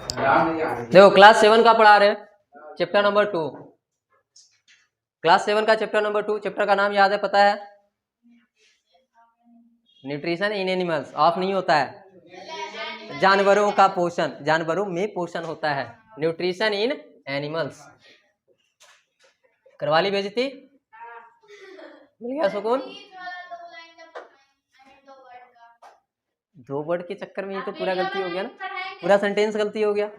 देखो क्लास 7 का पढ़ा रहे हैं, चैप्टर नंबर 2। क्लास 7 का चैप्टर नंबर 2, चैप्टर का नाम याद है, पता है? Nutrition in animals. ऑफ नहीं होता है, जानवरों का पोषण, जानवरों में पोषण होता है। Nutrition in animals. करवा ली बेइज्जती? मिल गया सुकून? दो वर्ड के चक्कर में ये तो पूरा गलती हो गया ना, पूरा सेंटेंस गलती हो गया।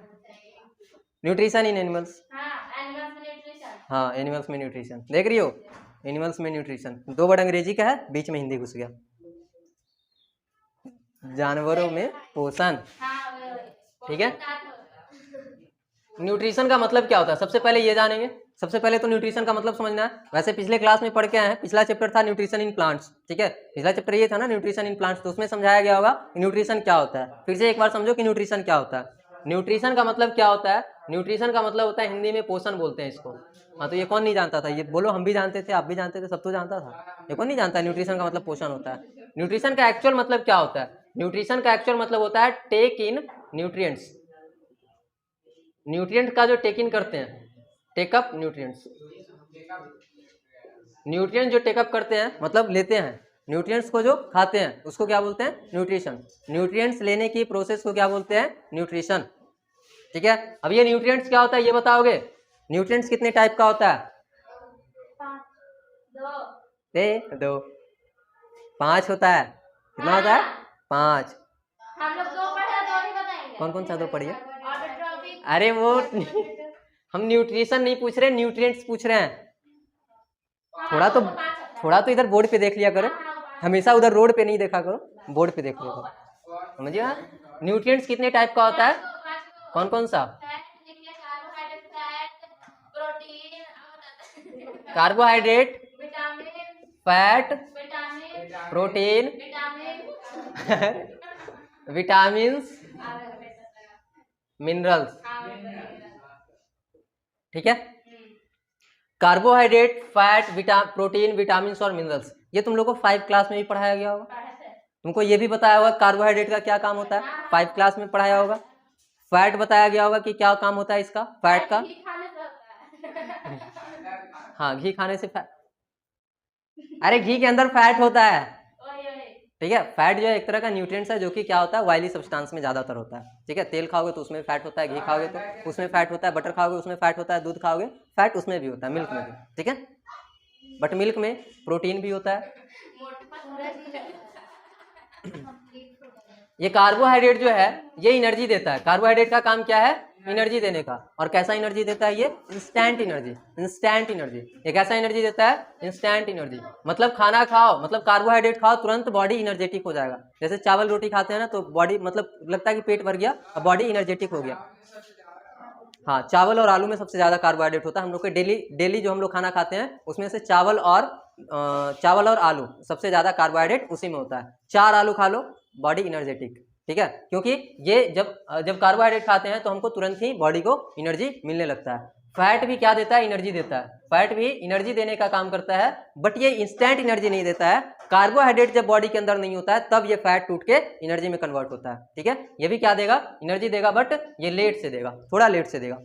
न्यूट्रिशन इन एनिमल्स, हाँ एनिमल्स में न्यूट्रिशन। देख रही हो, एनिमल्स में न्यूट्रिशन। दो वर्ड अंग्रेजी का है, बीच में हिंदी घुस गया। जानवरों में पोषण, ठीक है। न्यूट्रिशन का मतलब क्या होता है, सबसे पहले ये जानेंगे। सबसे पहले तो न्यूट्रिशन का मतलब समझना है। वैसे पिछले क्लास में पढ़ के आए हैं, पिछला चैप्टर था न्यूट्रिशन इन प्लांट्स, ठीक है। पिछला चैप्टर ये था ना, न्यूट्रिशन इन प्लांट्स, तो उसमें समझाया गया होगा न्यूट्रिशन क्या होता है। फिर से एक बार समझो कि न्यूट्रिशन क्या होता है। न्यूट्रिशन का मतलब क्या होता है? न्यूट्रिशन का मतलब होता है, हिंदी में पोषण बोलते हैं इसको। हाँ, तो ये कौन नहीं जानता था? ये बोलो, हम भी जानते थे, आप भी जानते थे, सब तो जानता था। ये कौन नहीं जानता न्यूट्रिशन का मतलब पोषण होता है? न्यूट्रिशन का एक्चुअल मतलब क्या होता है? न्यूट्रिशन का एक्चुअल मतलब होता है टेक इन न्यूट्रिएंट्स। न्यूट्रिएंट का जो टेक इन करते हैं, टेकअप न्यूट्रिएंट्स। न्यूट्रिएंट जो टेकअप करते हैं मतलब लेते हैं, न्यूट्रिएंट्स को जो खाते हैं उसको क्या बोलते हैं? न्यूट्रिशन। न्यूट्रिएंट्स लेने की प्रोसेस को क्या बोलते हैं? न्यूट्रिशन, ठीक है। अब ये न्यूट्रिएंट्स क्या होता है ये बताओगे? न्यूट्रिएंट्स कितने टाइप का होता है? दो। 5 होता है। कितना होता है? 5। हम लोग 2 पढ़े, 2 ही बताएंगे। कौन कौन सा 2 पढ़िए? ऑटोट्रॉपिक। अरे वो हम न्यूट्रिशन नहीं पूछ रहे, न्यूट्रिएंट्स पूछ रहे हैं। थोड़ा तो इधर बोर्ड पे देख लिया करो, हमेशा उधर रोड पे नहीं देखा करो, बोर्ड पे देख लिया करो, समझिए। न्यूट्रिएंट्स कितने टाइप का होता है? कौन कौन सा? Carbohydrate, fat, protein, vitamins, minerals, ठीक है। कार्बोहाइड्रेट, फैट, प्रोटीन, विटामिन्स और मिनरल्स, ये तुम लोग को 5 क्लास में भी पढ़ाया गया होगा। तुमको ये भी बताया होगा कार्बोहाइड्रेट का क्या काम होता है, 5 क्लास में पढ़ाया होगा। फैट बताया गया होगा कि क्या काम होता है इसका, फैट का। हाँ, घी खाने से फैट, अरे घी के अंदर फैट होता है, ठीक है। फैट जो है एक तरह का न्यूट्रिएंट्स है, जो कि क्या होता है, ऑयली सब्सटेंस में ज्यादातर होता है, ठीक है। तेल खाओगे तो उसमें फैट होता है, घी खाओगे तो उसमें फैट होता है, बटर खाओगे उसमें फैट होता है, दूध खाओगे फैट उसमें भी होता है, मिल्क में भी, ठीक है। बट मिल्क में प्रोटीन भी होता है। ये कार्बोहाइड्रेट जो है ये एनर्जी देता है। कार्बोहाइड्रेट का काम क्या है? एनर्जी देने का। और कैसा एनर्जी देता है? ये इंस्टेंट एनर्जी। इंस्टेंट एनर्जी, ये कैसा एनर्जी देता है? Instant energy. मतलब खाना खाओ, मतलब कार्बोहाइड्रेट खाओ, तुरंत बॉडी एनर्जेटिक हो जाएगा। जैसे चावल रोटी खाते हैं ना, तो बॉडी मतलब लगता है कि पेट भर गया, अब बॉडी एनर्जेटिक हो गया। हाँ, चावल और आलू में सबसे ज्यादा कार्बोहाइड्रेट होता है। हम लोग के डेली जो हम लोग खाना खाते हैं उसमें से चावल और आलू सबसे ज्यादा कार्बोहाइड्रेट उसी में होता है। 4 आलू खा लो, बॉडी एनर्जेटिक, ठीक है। क्योंकि ये जब कार्बोहाइड्रेट खाते हैं तो हमको तुरंत ही बॉडी को एनर्जी मिलने लगता है। फैट भी क्या देता है? एनर्जी देता है। फैट भी एनर्जी देने का काम करता है, बट ये इंस्टेंट एनर्जी नहीं देता है। कार्बोहाइड्रेट जब बॉडी के अंदर नहीं होता है तब ये फैट टूट के एनर्जी में कन्वर्ट होता है, ठीक है। ये भी क्या देगा? एनर्जी देगा, बट ये लेट से देगा, थोड़ा लेट से देगा।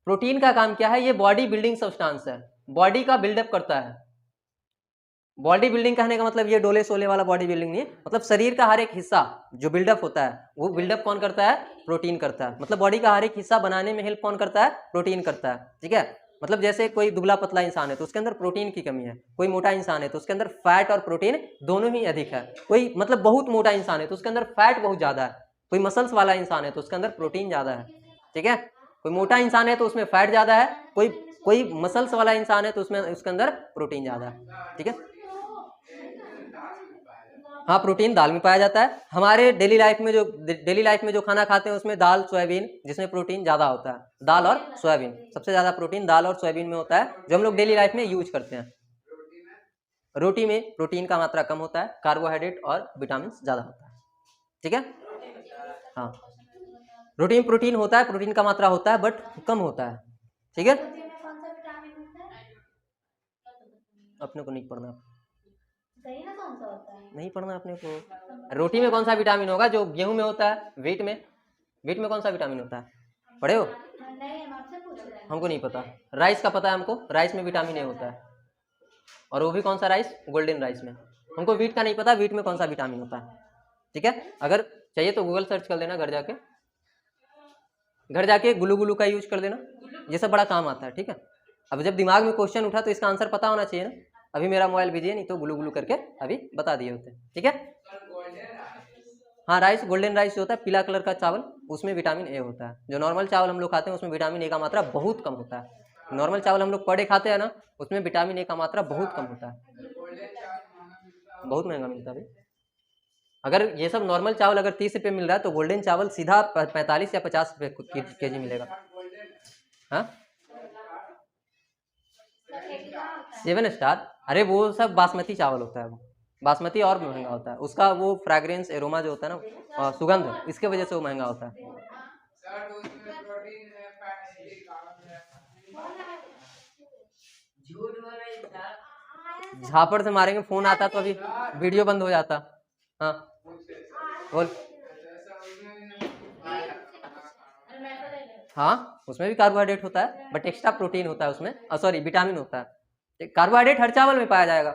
प्रोटीन का काम क्या है? ये बॉडी बिल्डिंग सब्सटेंस है, बॉडी का बिल्डअप करता है। बॉडी बिल्डिंग कहने का मतलब ये डोले सोले वाला बॉडी बिल्डिंग नहीं है, मतलब शरीर का हर एक हिस्सा जो बिल्डअप होता है वो बिल्डअप कौन करता है? प्रोटीन करता है। मतलब बॉडी का हर एक हिस्सा बनाने में हेल्प कौन करता है? प्रोटीन करता है, ठीक है। मतलब जैसे कोई दुबला पतला इंसान है तो उसके अंदर प्रोटीन की कमी है, कोई मोटा इंसान है तो उसके अंदर फैट और प्रोटीन दोनों ही अधिक है, कोई मतलब बहुत मोटा इंसान है तो उसके अंदर फैट बहुत ज्यादा है, कोई मसल्स वाला इंसान है तो उसके अंदर प्रोटीन ज्यादा है, ठीक है। कोई मोटा इंसान है तो उसमें फैट ज्यादा है, कोई मसल्स वाला इंसान है तो उसमें उसके अंदर प्रोटीन ज्यादा है, ठीक है। हाँ, प्रोटीन दाल में पाया जाता है। हमारे डेली लाइफ में जो खाना खाते हैं उसमें दाल सोयाबीन जिसमें प्रोटीन ज़्यादा होता है, दाल और सोयाबीन, सबसे ज़्यादा प्रोटीन दाल और सोयाबीन में होता है, जो हम लोग डेली लाइफ में यूज करते हैं। रोटी में प्रोटीन का मात्रा कम होता है, कार्बोहाइड्रेट और विटामिन ज़्यादा होता है, ठीक है। हाँ, रोटी में प्रोटीन होता है, प्रोटीन का मात्रा होता है बट कम होता है, ठीक है। अपने को नहीं पढ़ना, नहीं पढ़ना अपने को। रोटी में कौन सा विटामिन होगा? जो गेहूं में होता है, व्हीट में कौन सा विटामिन होता है? पढ़े हो? नहीं, हम आपसे पूछ रहे हैं। हमको नहीं पता। राइस का पता है हमको, राइस में विटामिन ए होता है, और वो भी कौन सा राइस? गोल्डन राइस में। हमको वीट का नहीं पता, वीट में कौन सा विटामिन होता है। ठीक है, अगर चाहिए तो गूगल सर्च कर लेना, घर जाके गुलू गुलू का यूज कर लेना, ये सब बड़ा काम आता है। ठीक है, अब जब दिमाग में क्वेश्चन उठा तो इसका आंसर पता होना चाहिए ना। अभी मेरा मोबाइल बिजी है, नहीं तो गुलू गुलू करके अभी बता दिए होते। ठीक है, हाँ राइस, गोल्डन राइस जो होता है पीला कलर का चावल, उसमें विटामिन ए होता है। जो नॉर्मल चावल हम लोग खाते हैं उसमें विटामिन ए का मात्रा बहुत कम होता है। नॉर्मल चावल हम लोग पड़े खाते हैं ना, उसमें विटामिन ए का मात्रा बहुत कम होता है, बहुत महंगा मिलता है भाई। अगर ये सब नॉर्मल चावल अगर 30 रुपये मिल रहा है तो गोल्डन चावल सीधा 45 या 50 रुपये केजी मिलेगा। हाँ 7 स्टार, अरे वो सब बासमती चावल होता है, वो बासमती और भी महंगा होता है, उसका वो फ्रेग्रेंस एरोमा जो होता है ना, सुगंध, इसके वजह से वो महंगा होता है। झापड़ से मारेंगे, फोन आता तो अभी वीडियो बंद हो जाता। हाँ बोल। हाँ उसमें भी कार्बोहाइड्रेट होता है, बट एक्स्ट्रा प्रोटीन होता है उसमें, सॉरी विटामिन होता है। कार्बोहाइड्रेट हर चावल में पाया जाएगा,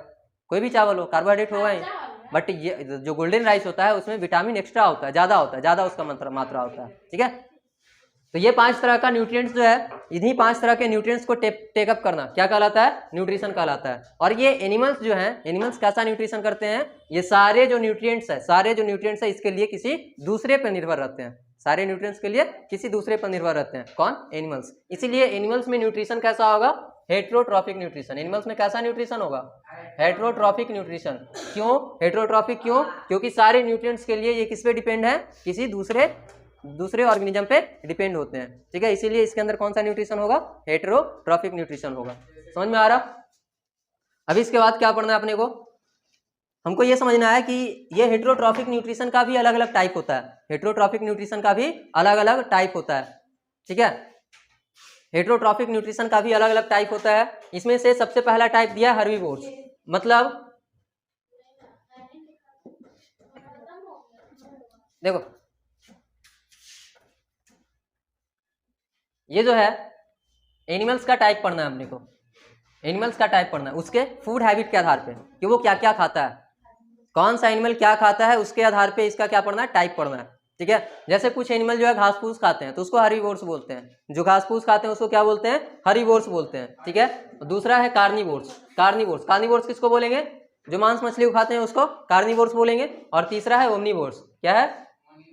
कोई भी चावल हो कार्बोहाइड्रेट होगा ही, बट ये जो गोल्डन राइस होता है उसमें विटामिन एक्स्ट्रा होता है, ज़्यादा होता है, ज़्यादा उसका मात्रा होता है। ठीक है, तो ये 5 तरह का न्यूट्रिएंट्स जो है, इन्हीं 5 तरह के न्यूट्रिएंट्स को टेकअप करना क्या कहलाता है? न्यूट्रिशन कहलाता है। और ये एनिमल्स जो हैं, एनिमल्स कैसा न्यूट्रिशन करते हैं? ये सारे जो न्यूट्रिएंट्स है इसके लिए किसी दूसरे पर निर्भर रहते हैं, सारे न्यूट्रिएंट्स के लिए किसी दूसरे पर निर्भर रहते हैं। कौन? एनिमल्स। इसीलिए एनिमल्स में न्यूट्रिशन कैसा होगा? Heterotrophic nutrition. एनिमल्स में कैसा न्यूट्रिशन होगा? Heterotrophic nutrition. क्यों हेट्रोट्रॉफिक? क्यों? क्योंकि सारे न्यूट्रिएंट्स के लिए ये किस पे डिपेंड है? किसी दूसरे ऑर्गेनिज्म पे डिपेंड होते हैं। ठीक है, इसीलिए इसके अंदर कौन सा न्यूट्रिशन होगा? हेट्रोट्रॉफिक न्यूट्रिशन होगा। समझ में आ रहा? अभी इसके बाद क्या पढ़ना है अपने को? हमको ये समझना है कि ये हेट्रोट्रॉफिक न्यूट्रिशन का भी अलग अलग टाइप होता है, हेट्रोट्रॉफिक न्यूट्रिशन का भी अलग अलग टाइप होता है। ठीक है, हेट्रोट्रॉफिक न्यूट्रिशन का भी अलग अलग टाइप होता है। इसमें से सबसे पहला टाइप दिया हर्बीवोर्स, मतलब देखो ये जो है एनिमल्स का टाइप पढ़ना है अपने को, एनिमल्स का टाइप पढ़ना है उसके फूड हैबिट के आधार पे कि वो क्या क्या खाता है, कौन सा एनिमल क्या खाता है, उसके आधार पे इसका क्या पढ़ना है? टाइप पढ़ना है। ठीक है, जैसे कुछ एनिमल जो है घास फूस खाते हैं तो उसको हर्बीवोर्स बोलते हैं, जो घास फूस खाते हैं उसको क्या बोलते हैं? हर्बीवोर्स बोलते हैं। ठीक है, दूसरा है कार्निवोर्स। कार्निवोर्स किसको बोलेंगे? जो मांस मछली को खाते हैं उसको कार्निवोर्स बोलेंगे। और तीसरा है ओमनीवोर्स। क्या है?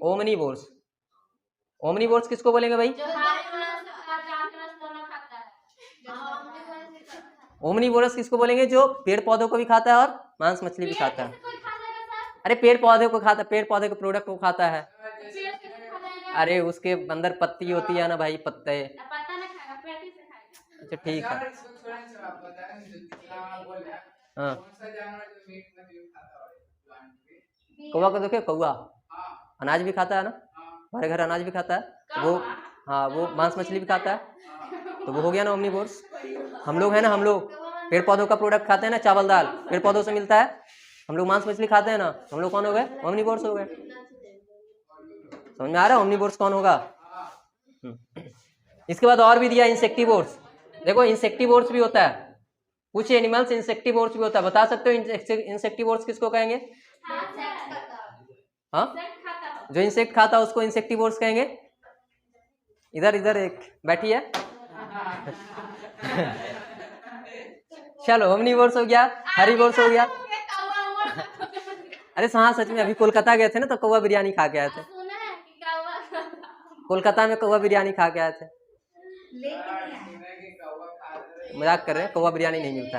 ओमनीवोर्स। ओमनीवोर्स किसको बोलेंगे भाई? ओमनीवोरस किसको बोलेंगे? जो पेड़ पौधों को भी खाता है और मांस मछली भी खाता है। अरे पेड़ पौधे को खाता है, पेड़ पौधे के प्रोडक्ट को खाता है। अरे उसके अंदर पत्ती होती है ना भाई, पत्ते। अच्छा ठीक है, हाँ कौवा को देखो, कौवा अनाज भी खाता है ना, हमारे घर अनाज भी खाता है वो। हाँ वो मांस मछली भी खाता है, तो वो हो गया ना ओमनीवोर्स। हम लोग है ना, हम लोग पेड़ पौधों का प्रोडक्ट खाते हैं ना, चावल दाल पेड़ पौधों से मिलता है, हम लोग मांस मछली खाते हैं ना, हम लोग कौन हो गए? ओमनीवोर्स हो गए। समझ में आ रहा है ओमनीवोर्स कौन होगा? इसके बाद और भी दिया इंसेक्टिवोर्स। देखो इंसेक्टिवोर्स भी होता है, कुछ एनिमल्स इंसेक्टिवोर्स भी होता है। बता सकते हो इंसेक्टिवोर्स किसको कहेंगे? हाँ जो इंसेक्ट खाता है उसको इंसेक्टिवोर्स कहेंगे। इधर एक बैठी है चलो ओमनीवोर्स हो गया, हर्बीवोर्स हो गया। अरे हाँ सच में, अभी कोलकाता गए थे ना तो कौवा बिरयानी खा के आए थे। कोलकाता में कौवा बिरयानी खा के आए थे। मजाक कर रहे हैं, कौवा बिरयानी नहीं मिलता।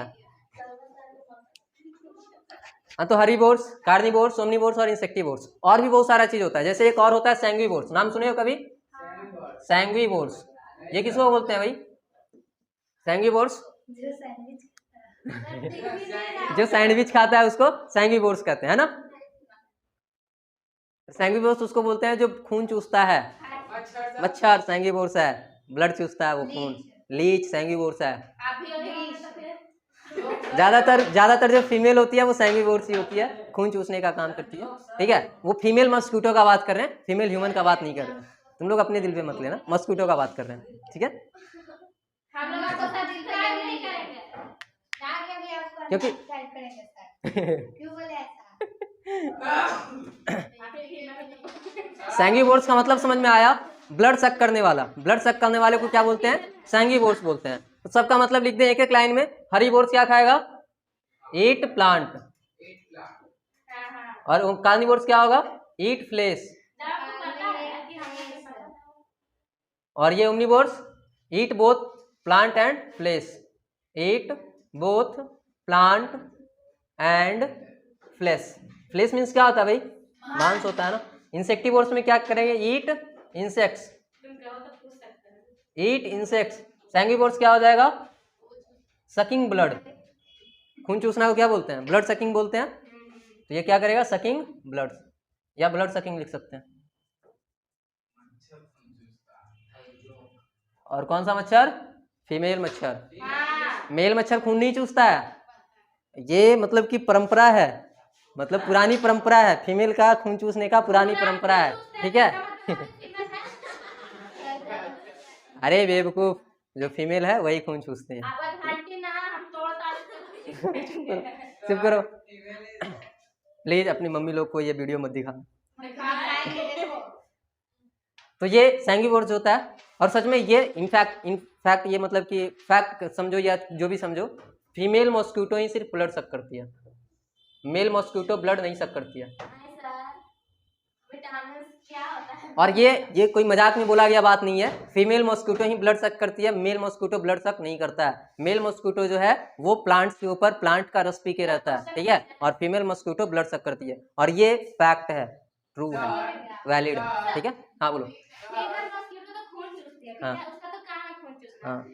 हाँ तो हर्बीवोर्स, कार्निवोर्स, ओमनीवोर्स और इंसेक्टिवोर्स। और भी बहुत सारा चीज होता है, जैसे एक और होता है सैंग्विवोर्स। नाम सुने हो कभी? सैंग्विवोर्स, ये किसको बोलते हैं भाई? सैंग्विवोर्स जो सैंडविच खाता है उसको सैंग्विवोर्स कहते हैं, है ना। सैंग्विवोर्स उसको बोलते हैं जो खून चूसता है, मच्छर सैंग्विवोर्स है, ब्लड चूसता है वो खून, लीच सैंग्विवोर्स है। ज्यादातर जो फीमेल होती है वो सैंग्विवोर्स ही होती है, खून चूसने का काम करती है। ठीक है, वो फीमेल मस्क्यूटो का बात कर रहे हैं, फीमेल ह्यूमन का बात नहीं कर रहे हैं। तुम लोग अपने दिल पे मत लेना, मस्कीटो का बात कर रहे हैं, ठीक है। हम लोग आपको साथ डिस्क्राइब नहीं करेंगे, आगे भी आपको क्योंकि डिस्क्राइब करेंगे सर, क्यों बोले ऐसा? सैंगिवोर्स का मतलब समझ में आया, ब्लड सक करने वाला, ब्लड सक करने वाले को क्या बोलते हैं, सैंगिवोर्स बोलते हैं। तो सबका मतलब लिख दें एक एक लाइन में। हरीवोर्स क्या खाएगा, ईट प्लांट, और कार्निवोर्स क्या होगा, ईट फ्लेश, और ये omnivores eat both plant and flesh, eat both plant and flesh. Flesh means क्या होता है भाई, मांस होता है ना। इंसेक्टिवोर्स में क्या करेंगे, ईट इंसेक्ट्स, ईट इंसेक्ट्स। सैंगिवोर्स क्या हो जाएगा, सकिंग ब्लड, खून चूसना को क्या बोलते हैं, ब्लड सकिंग बोलते हैं। तो ये क्या करेगा, सकिंग ब्लड, या ब्लड सकिंग लिख सकते हैं। और कौन सा मच्छर, फीमेल मच्छर। मेल मच्छर खून नहीं चूसता है, ये मतलब कि परंपरा है, मतलब पुरानी परंपरा है, फीमेल का खून चूसने का पुरानी परंपरा है, ठीक है। अरे बेवकूफ, जो फीमेल है वही खून चूसते हैं। चुप करो प्लीज, अपनी मम्मी लोग को ये वीडियो मत दिखा। तो ये सैंगिवोर्स होता है। और सच में ये इनफैक्ट ये मतलब कि फैक्ट समझो या जो भी समझो, फीमेल मॉस्किटो ही सिर्फ ब्लड सक करती है, मेल मॉस्किटो ब्लड नहीं सक करती है। और ये कोई मजाक में बोला गया बात नहीं है, फीमेल मॉस्किटो ही ब्लड सक करती है, मेल मॉस्किटो ब्लड सक नहीं करता है। मेल मॉस्किटो जो है वो प्लांट्स के ऊपर प्लांट का रस पी के रहता है, ठीक है, और फीमेल मॉस्किटो ब्लड सक करती है। और ये फैक्ट है, ट्रू है, वैलिड है, ठीक है। हाँ बोलो। हाँ हाँ,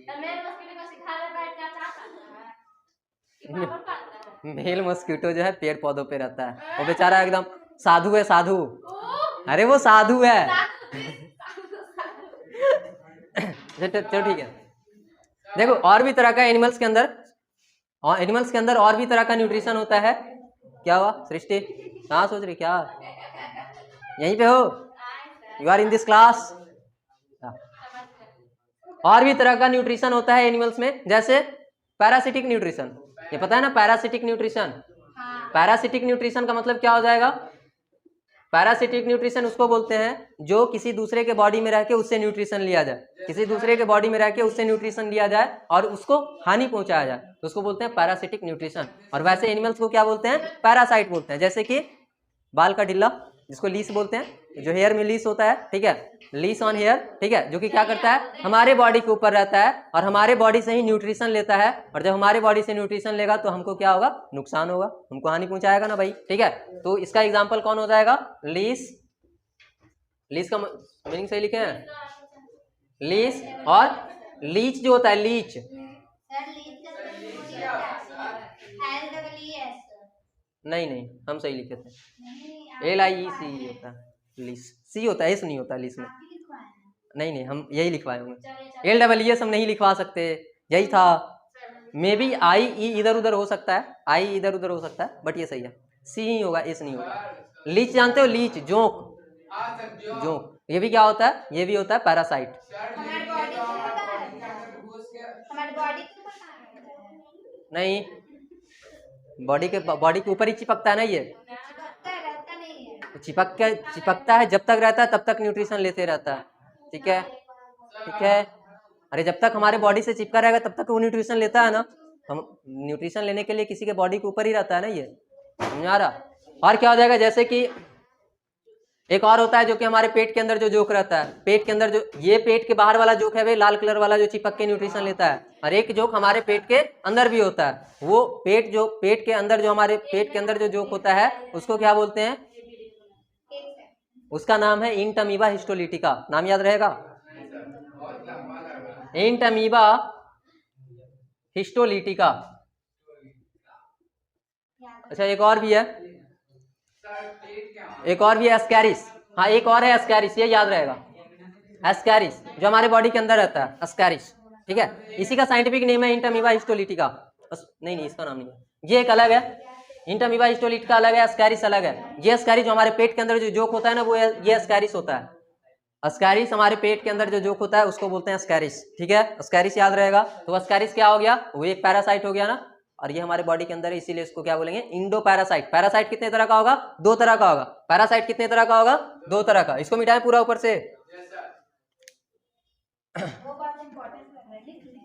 मेल मॉस्किटो जो है पेड़ पौधों पे रहता है, वो बेचारा एकदम साधु है, साधु, अरे वो साधु है। चलो ठीक है। देखो और भी तरह का एनिमल्स के अंदर, और एनिमल्स के अंदर और भी तरह का न्यूट्रिशन होता है। क्या हुआ सृष्टि, कहाँ सोच रही, क्या यहीं पे हो, you are in this class. और भी तरह का न्यूट्रिशन होता है एनिमल्स में, जैसे पैरासिटिक न्यूट्रिशन, ये पता है ना पैरासिटिक न्यूट्रिशन। पैरासिटिक न्यूट्रिशन का मतलब क्या हो जाएगा, पैरासिटिक न्यूट्रिशन उसको बोलते हैं जो किसी दूसरे के बॉडी में रह के उससे न्यूट्रिशन लिया जाए, किसी दूसरे के बॉडी में रह के उससे न्यूट्रिशन लिया जाए और उसको हानि पहुंचाया जाए, तो उसको बोलते हैं पैरासिटिक न्यूट्रिशन। और वैसे एनिमल्स को क्या बोलते हैं, पैरासाइट बोलते हैं। जैसे कि बाल का ढिल्ला, जिसको लीस बोलते हैं, जो हेयर में लीस होता है, ठीक है, लीस ऑन हेयर, ठीक है, जो कि क्या करता है, हमारे बॉडी के ऊपर रहता है और हमारे बॉडी से ही न्यूट्रिशन लेता है। और जब हमारे बॉडी से न्यूट्रिशन लेगा तो हमको क्या होगा, नुकसान होगा, हमको हानि पहुंचाएगा ना भाई, ठीक है। तो इसका एग्जाम्पल कौन हो जाएगा, लीस। लीस का मीनिंग सही लिखे हैं, लीस। और लीच जो होता है, लीच, नहीं नहीं हम सही लिखे थे, LIEC होता है, लीस, सी होता है, एस नहीं होता लीस में। नहीं नहीं हम यही लिखवाए होंगे, LEES हम नहीं लिखवा सकते, यही था। मे बी IE इधर उधर हो सकता है, I इधर उधर हो सकता है, बट ये सही है, सी ही होगा, एस नहीं होगा। लीच जानते हो, लीच, जोंक, जोंक, ये भी क्या होता है, ये भी होता है पैरासाइट। नहीं, बॉडी के ऊपर ही चिपकता है ना, ये चिपकता है, जब तक रहता है तब तक न्यूट्रिशन लेते रहता है, ठीक है, ठीक है। अरे जब तक हमारे बॉडी से चिपका रहेगा तब तक वो न्यूट्रिशन लेता है ना, हम न्यूट्रिशन लेने के लिए किसी के बॉडी के ऊपर ही रहता है ना, ये समझ आ रहा। और क्या हो जाएगा, जैसे कि एक और होता है जो कि हमारे पेट के अंदर जो जोक रहता है, पेट के अंदर जो, ये पेट के बाहर वाला जोक है भाई, लाल कलर वाला जो चिपक के न्यूट्रिशन लेता है, और एक जोक हमारे पेट के अंदर भी होता है, वो पेट के अंदर जो हमारे पेट के अंदर जो जोक होता है उसको क्या बोलते हैं, उसका नाम है इंटमीबा हिस्टोलिटिका। नाम याद रहेगा, इंटमीबा हिस्टोलिटिका। अच्छा एक और भी है, एक और भी है एस्कैरिस। हाँ एक और है एस्कैरिस, ये याद रहेगा, एस्कैरिस जो हमारे बॉडी के अंदर रहता है, एस्कैरिस, ठीक है। इसी का साइंटिफिक नेम है इंटमीबा हिस्टोलिटिका। नहीं नहीं इसका नाम नहीं है, ये एक अलग है, इंटमीबा हिस्टोलिटिका अलग है, एस्कैरिस अलग है। ये एस्कैरिस जो हमारे पेट के अंदर जो जोक होता है ना, वो ये एस्कैरिस होता है। अस्कैरिस हमारे पेट के अंदर जो जोक होता है उसको बोलते हैं अस्कैरिस, ठीक है। अस्कैरिस याद रहेगा। तो अस्कैरिस क्या हो गया, वो एक पैरासाइट हो गया ना, और ये हमारे बॉडी के अंदर है, इसीलिए इसको क्या बोलेंगे, इंडो पैरासाइट। पैरासाइट कितने तरह का होगा, 2 तरह का होगा। पैरासाइट कितने तरह का होगा, 2 तरह का। इसको मिटाएं पूरा ऊपर से। वो बात इम्पोर्टेंट लग रहा है, लिख लें।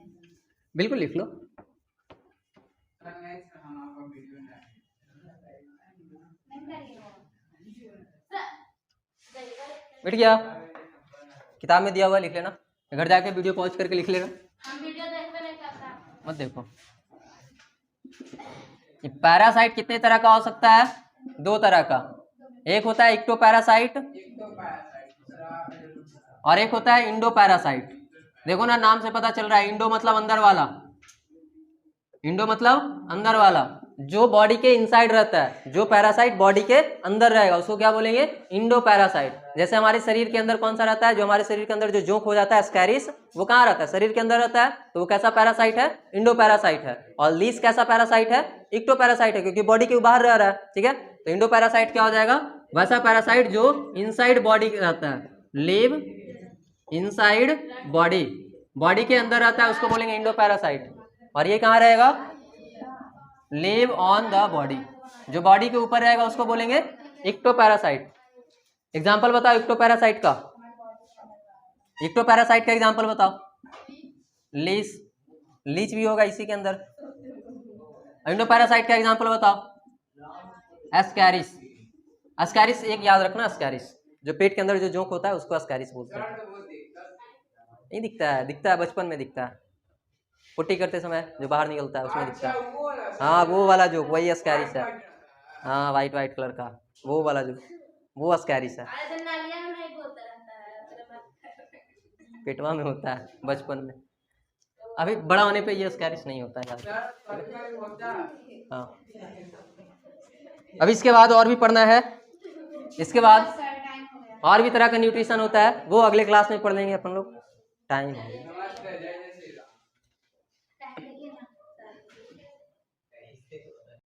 बिल्कुल लिख लो। मिट गया, किताब में दिया हुआ लिख लेना, घर जाके वीडियो पॉज करके लिख लेना। हम वीडियो देखते नहीं करता। मत देखो। ये पैरासाइट कितने तरह का हो सकता है, 2 तरह का। एक होता है इक्टो पैरासाइट और एक होता है इंडो पैरासाइट। देखो ना, नाम से पता चल रहा है, इंडो मतलब अंदर वाला, इंडो मतलब अंदर वाला, जो बॉडी के इनसाइड रहता है। जो पैरासाइट बॉडी के अंदर रहेगा उसको क्या बोलेंगे, इंडो पैरासाइट। जैसे हमारे शरीर के अंदर कौन सा रहता है, जो हमारे शरीर के अंदर जो जोंक हो जाता है अस्कैरिस, वो कहाँ रहता है, शरीर के अंदर रहता है। तो वो कैसा पैरासाइट है, इंडो पैरासाइट है। और लीस कैसा पैरासाइट है, इक्टो पैरासाइट है, क्योंकि बॉडी के बाहर रह रहा है, ठीक है। तो इंडो पैरासाइट क्या हो जाएगा, वैसा पैरासाइट जो इनसाइड बॉडी रहता है, लिव इनसाइड बॉडी, बॉडी के अंदर रहता है, उसको बोलेंगे इंडो पैरासाइट। और ये कहाँ रहेगा, लिव ऑन द बॉडी, जो बॉडी के ऊपर रहेगा उसको बोलेंगे इक्टो पैरासाइट। एग्जाम्पल बताओ इक्टो पैरासाइट का, इक्टो पैरासाइट का एग्जाम्पल बताओ। लीच, लीच भी होगा इसी के अंदर। इंडो पैरासाइट का एग्जाम्पल बताओ, एस्कैरिस। एस्कैरिस एक याद रखना, एस्कैरिस जो पेट के अंदर जो जोंक होता है उसको एस्कैरिस बोलते हैं। नहीं दिखता है, दिखता है बचपन में दिखता है, पुट्टी करते समय जो बाहर निकलता है उसमें दिखता है। हाँ वो वाला जोक, वही एस्कैरिस है। हाँ वाइट वाइट कलर का वो वाला जोक, वो एस्कैरिस है। अरे तो नालिया में नहीं बोलता रहता है, पेटवा में होता है बचपन में, अभी बड़ा होने पे ये एस्कैरिस नहीं होता है यार। हाँ अब इसके बाद और भी पढ़ना है, इसके बाद और भी तरह का न्यूट्रिशन होता है, वो अगले क्लास में पढ़ लेंगे अपन लोग। टाइम